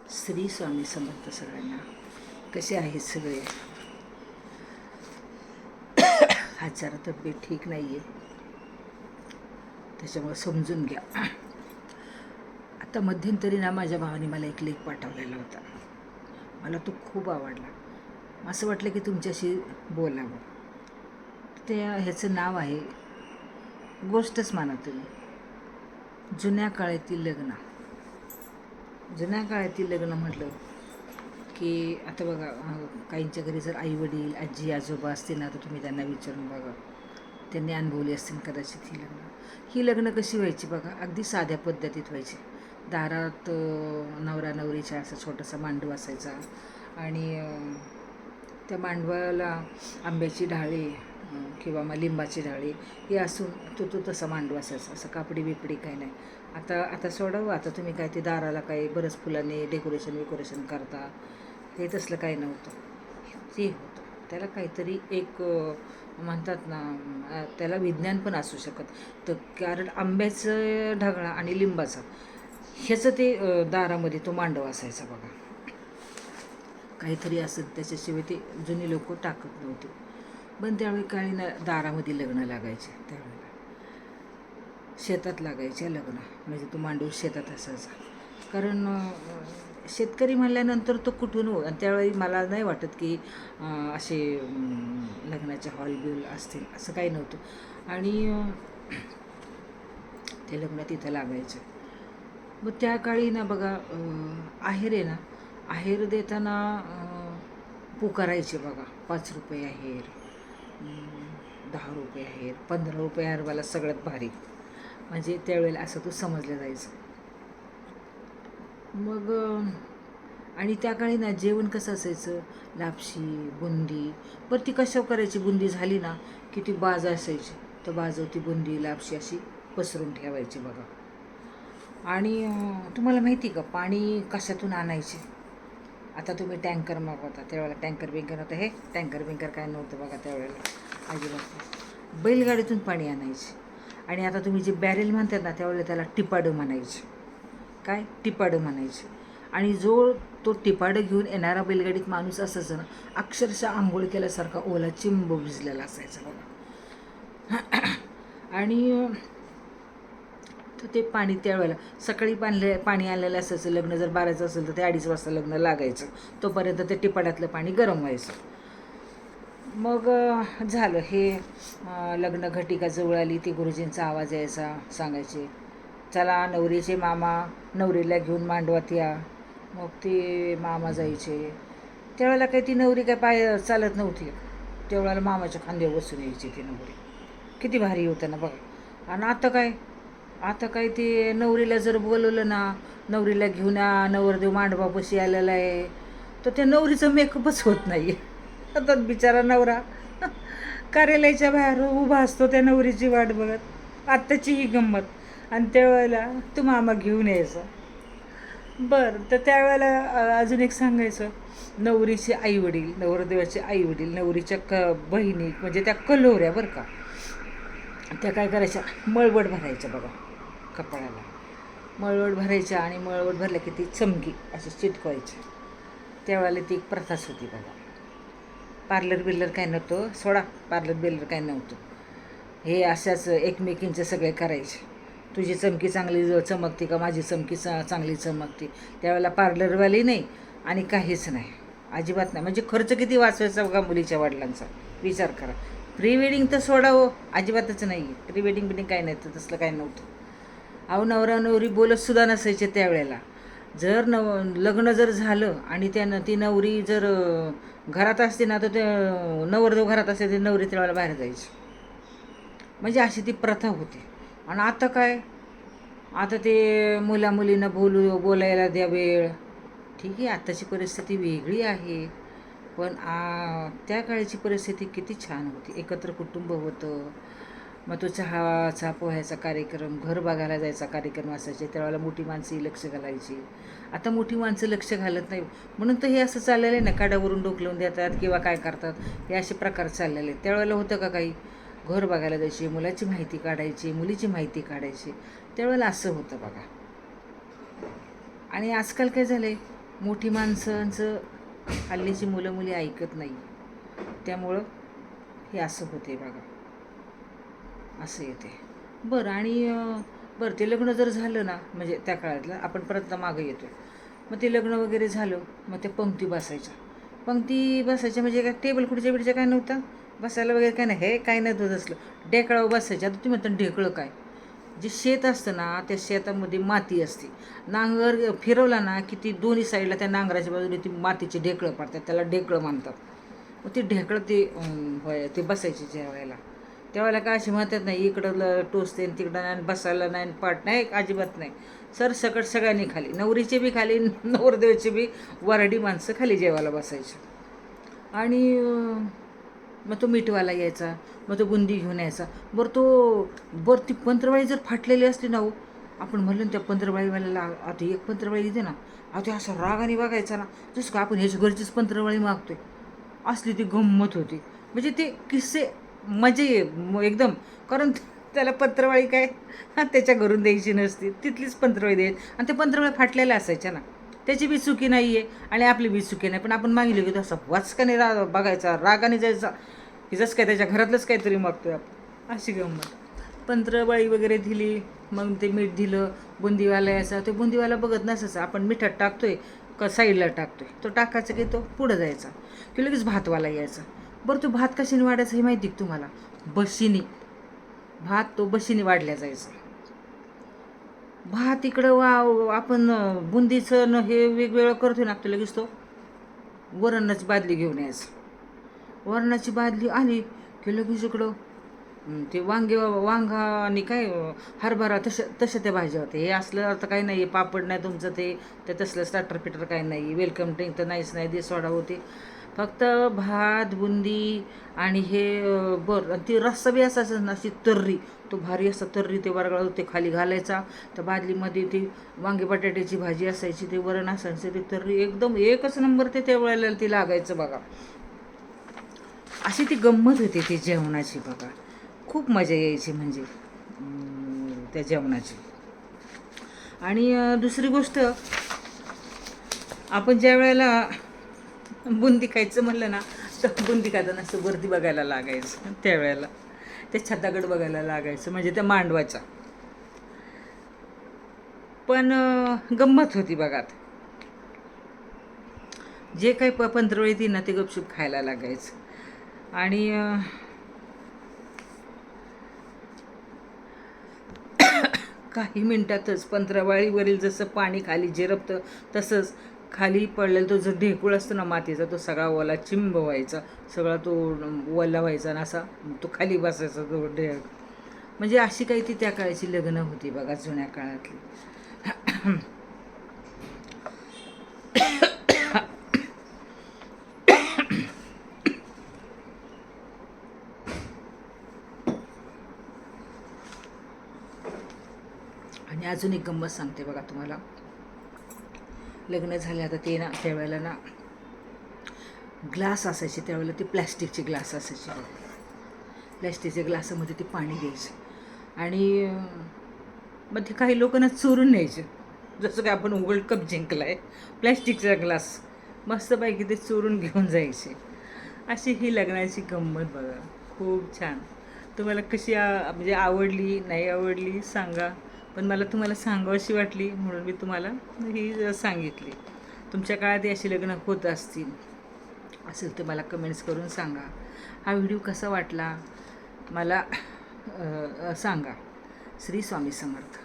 श्री स्वामी समर्थ सगळ्यांना. कसे आहेत सगळे? आज जरा तब्येत ठीक नाही आहे, त्याच्यामुळे समजून घ्या. आता मध्यंतरी ना माझ्या भावाने मला एक लेख पाठवलेला होता. मला तो खूप आवडला. असं वाटलं की तुमच्याशी बोलावं. ह्याचं नाव आहे, गोष्टच माना तुम्ही, जुन्या काळातील लग्न. जुन्या काळातील लग्न म्हटलं की आता बघा, काहींच्या घरी जर आईवडील आजी आजोबा असतील ना, तर तुम्ही त्यांना विचारून बघा, त्यांनी अनुभवली असतील कदाचित ही लग्न कशी व्हायची बघा. अगदी साध्या पद्धतीत व्हायची. दारात नवरा नवरीच्या असा छोटासा मांडव असायचा आणि त्या मांडवाला आंब्याची ढाळी किंवा मग लिंबाची ढाळी हे असून तो तसा मांडव असायचा. असं कापडी बिपडी काही नाही. आता सोडावं, आता तुम्ही काय ते दाराला काही बरंच फुलांनी डेकोरेशन करता, हे तसलं काही नव्हतं. ते होतं त्याला काहीतरी एक म्हणतात ना, त्याला विज्ञान पण असू शकत तर, कारण आंब्याचं ढगळा आणि लिंबाचा ह्याचं ते दारामध्ये तो मांडव असायचा बघा. काहीतरी असं त्याच्याशिवाय ते जुनी लोक टाकत नव्हते. पण त्यावेळी काही ना दारामध्ये लग्न लागायचे. त्यावेळेला शेतात लागायचे लग्न, म्हणजे तो मांडव शेतात असायचा. कारण शेतकरी म्हणल्यानंतर तो कुठून हो. आणि त्यावेळी मला नाही वाटत की असे लग्नाचे हॉल बिल असतील, असं काही नव्हतं. आणि ते लग्न तिथं लागायचं. मग त्या काळी ना बघा, आहेर आहे ना, आहेर देताना पुकारायचे बघा. 5 रुपये आहेर, 10 रुपये आहेर, 15 रुपये आहेरवाला सगळ्यात भारी, म्हणजे त्यावेळेला असं तो समजलं जायचं. मग आणि त्या काळी ना जेवण कसं असायचं, लापशी बुंदी. पण ती कशावर करायची, बुंदी झाली ना की ती बाज असायची, तर बाजवती बुंदी लापशी अशी पसरून ठेवायची बघा. आणि तुम्हाला माहिती का पाणी कशातून आणायचे? आता तुम्ही टँकर मागवता, त्यावेळेला टँकर बिंकर नव्हतं. हे टँकर बिंकर काय नव्हतं बघा त्यावेळेला, अजिबात. बैलगाडीतून पाणी आणायचे. आणि आता तुम्ही जे बॅरेल म्हणतात ना, त्यावेळेला त्याला टिपाडं म्हणायचे. काय टिपाडं म्हणायचे. आणि जो तो टिपाडं घेऊन येणारा बैलगाडीत माणूस असायचा ना, अक्षरशः आंघोळ केल्यासारखा ओला चिंब भिजलेला असायचा बघा. आणि तर ते पाणी त्यावेळेला सकाळी पाणी आलेलं असायचं. लग्न जर 12चं असेल तर ते 2:30 वाजता लग्न लागायचं. तोपर्यंत ते टिपाड्यातलं पाणी गरम व्हायचं. मग झालं हे, लग्न घटिका जवळ आली, ती गुरुजींचा आवाज यायचा, सांगायचे चला नवरीचे मामा नवरीला घेऊन मांडवात या. मग ते मामा जायचे. त्यावेळेला काही ती नवरी काय पाय चालत नव्हती. त्यावेळेला मामाच्या खांद्यावर बसून यायची ती नवरी. किती भारी होतं ना बघा. आणि आता काय ते नवरीला जर बोलवलं ना, नवरीला घेऊन या, नवरदेव मांडवापाशी आलेला आहे, तर त्या नवरीचं मेकअपच होत नाही. आता बिचारा नवरा कार्यालयाच्या बाहेर उभा असतो त्या नवरीची वाट बघत. आत्ताची ही गंमत. आणि त्यावेळेला तो मामा घेऊन यायचा. बरं, तर त्यावेळेला अजून एक सांगायचं, नवरीचे आईवडील, नवरदेवाचे आईवडील, नवरीच्या बहिणी म्हणजे त्या कलोऱ्या बरं का, त्या काय करायच्या, मळवट भरायच्या बघा कपाळाला. मळवट भरायच्या आणि मळवट भरल्या की ती चमकी अशी चिटकवायची. त्यावेळेला ती एक प्रथाच होती बघा. पार्लर बिर्लर काय नव्हतं, सोडा पार्लर बिर्लर काय नव्हतं. हे अशाच एकमेकींचे सगळे करायचे. तुझी चमकी चांगली चमकते का, माझी चमकी चांगली चमकते. त्यावेळेला पार्लरवाली नाही आणि काहीच नाही, अजिबात नाही. म्हणजे खर्च किती वाचवायचा बघा मुलीच्या वडिलांचा, विचार करा. प्री वेडिंग तर सोडा हो, अजिबातच नाही. प्री वेडिंग बिडिंग काय नाही, तर तसलं काय नव्हतं. अहो नवरा नवरी बोलतसुद्धा नसायचे त्यावेळेला. जर लग्न जर झालं आणि ती नवरी जर घरात असते ना, तर ते नवरदेव घरात असते, ते नवरी त्यावेळेला बाहेर जायची. म्हणजे अशी ती प्रथा होती. आणि आता काय, आता ते मुलींना बोलायला द्या वेळ. ठीक आहे, आत्ताची परिस्थिती वेगळी आहे. पण त्या काळची परिस्थिती किती छान होती. एकत्र कुटुंब होतं. मग तो चहाचा पोह्याचा कार्यक्रम, घर बघायला जायचा कार्यक्रम असायचे. त्यावेळेला मोठी माणसंही लक्ष घालायची. आता मोठी माणसं लक्ष घालत नाही. म्हणून तर हे असं चाललेलं आहे ना, काड्यावरून डोकलवून देतात किंवा काय करतात, हे असे प्रकार चाललेले आहेत. त्यावेळेला होतं का काही, घर बघायला जायची, मुलाची माहिती काढायची, मुलीची माहिती काढायची. त्यावेळेला असं होतं बघा. आणि आजकाल काय झालं आहे, मोठी माणसांचं हल्लीची मुलं मुली ऐकत नाही, त्यामुळं हे असं होते बघा, असं येते. बरं आणि बरं ते लग्न जर झालं ना, म्हणजे त्या काळातलं आपण परत मागं येतो. मग ते लग्न वगैरे झालं, मग ते पंक्ती बसायच्या. पंक्ती बसायच्या म्हणजे काय टेबल खुर्च्या बिडच्या काय नव्हतं, बसायला वगैरे काय नाही, हे काय नव्हतं असलं. ढेकळावर बसायच्या. आता तुम्ही म्हणता ढेकळं काय, जे शेत असतं ना त्या शेतामध्ये माती असते, नांगर फिरवला ना की ती दोन्ही साईडला त्या नांगराच्या बाजूने ती मातीची ढेकळं पडतात, त्याला ढेकळं मानतात. मग ते ढेकळं ते बसायचे जेवायला. त्यावेळेला काय अशी म्हणतात नाही, इकडं टोचते तिकडं नाही, बसायला नाही, पाठ नाही, अजिबात नाही. सरसकट सगळ्यांनी खाली, नवरीचे बी खाली, नवरदेवचे बी वराडी माणसं खाली जेवायला बसायचे. आणि मग तो मिठवाला यायचा, मग तो बुंदी घेऊन यायचा. बरं ती पंत्रवाळी जर फाटलेली असली ना हो, आपण म्हणलं ना त्या पंत्रवाळीवाल्याला आता एक पंत्रवाळी येते ना, आता असं रागाने बघायचा ना, जसं का आपण ह्याची घरचीच पंत्रवाळी मागतोय, असली ती गंमत होती. म्हणजे ते किस्से मजा एकदम. कारण त्याला पंत्रवाळी काय त्याच्या घरून द्यायची नसती, तिथलीच पंत्रवाळी द्यायची. आणि त्या पंत्रवाळी फाटलेल्या असायच्या ना, त्याची बी चुकी नाही आहे आणि आपली बी चुकी नाही. पण आपण मागितलं की तसं वाचकाने बघायचा, रागाने जायचा की जसं काय त्याच्या घरातलंच काहीतरी मागतोय आपण, अशी गंमत. पंत्रवाळी वगैरे दिली, मग ते मीठ दिलं, बुंदीवाला यायचा. ते बुंदीवाला बघत नसायचा आपण मिठात टाकतोय का साईडला टाकतोय, तो टाकायचा की तो पुढं जायचा की लगेच भातवाला यायचा. बरं तो भात कशाने वाढायचा हे माहिती का तुम्हाला? बशीने. भात तो बशीने वाढल्या जायचा. भात इकडं आपण बुंदीचं हे वेगवेगळं करतोय ना, आपलं लगेच तो वरणाची बादली घेऊन यायचं. वरणाची बादली आली की लगेच इकडं ते वांगा आणि काय हरभरा तशा त्या भाज्या होत्या. हे असलं आता काही नाही, पापड नाही तुमचं ते तसलं स्टार्टर पिटर काही नाही, वेलकम ड्रिंक तर नाहीच नाही, दे सोडा होते. फक्त भात बुंदी आणि हे बरं ती रस्सा बी असायचं ना, अशी तर्री, तो भारी असा तर्री ते वरगाळ ते खाली घालायचा. त्या बादलीमध्ये ती वांगी बटाट्याची भाजी असायची, ते वरण असायचं, ते तर्री एकदम एकच नंबर ते त्या वेळेला ती लागायचं बघा. अशी ती गंमत होती ती जेवणाची बघा. खूप मजा यायची म्हणजे त्या जेवणाची. आणि दुसरी गोष्ट, आपण ज्या वेळेला बुंदी खायचं म्हणलं ना, तर बुंदी खाताना असं वरती बघायला लागायचं, त्यावेळेला ते छताकडं बघायला लागायचं, म्हणजे त्या मांडवाच्या. पण गंमत होती बघा. जे काही पंत्रवळी ती ना ते गपचूप खायला लागायचं. आणि काही मिनटातच पंत्रवाळीवरील जसं पाणी खाली झिरपतं, तसंच खाली पडलेला तो जो ढेकूळ असतो ना मातीचा, तो सगळा ओला चिंब व्हायचा, सगळा तो ओला व्हायचा आणि असा तो खाली बसायचा तो म्हणजे अशी काही ती त्या काळाची लग्न होती बघा, जुन्या काळातली. आणि अजून एक गंमत सांगते बघा तुम्हाला. लग्न झाले आता ते ना, त्यावेळेला ना ग्लास असायचे, त्यावेळेला ते प्लॅस्टिकचे ग्लास असायचे. प्लॅस्टिकच्या ग्लासामध्ये ते पाणी द्यायचे आणि मग ते काही लोकांना चोरून न्यायचे, जसं काय आपण वर्ल्ड कप जिंकला आहे, प्लॅस्टिकचा ग्लास मस्तपैकी ते चोरून घेऊन जायचे. अशी ही लग्नाची गंमत बघा, खूप छान. तुम्हाला कशी म्हणजे आवडली नाही आवडली सांगा, पण मला तुम्हाला सांगावीशी वाटली म्हणून मी तुम्हाला ही सांगितली. तुमच्या काळात अशी लग्न होत असेल तर मला कमेंट्स करून सांगा. हा व्हिडिओ कसा वाटला मला सांगा. श्री स्वामी समर्थ.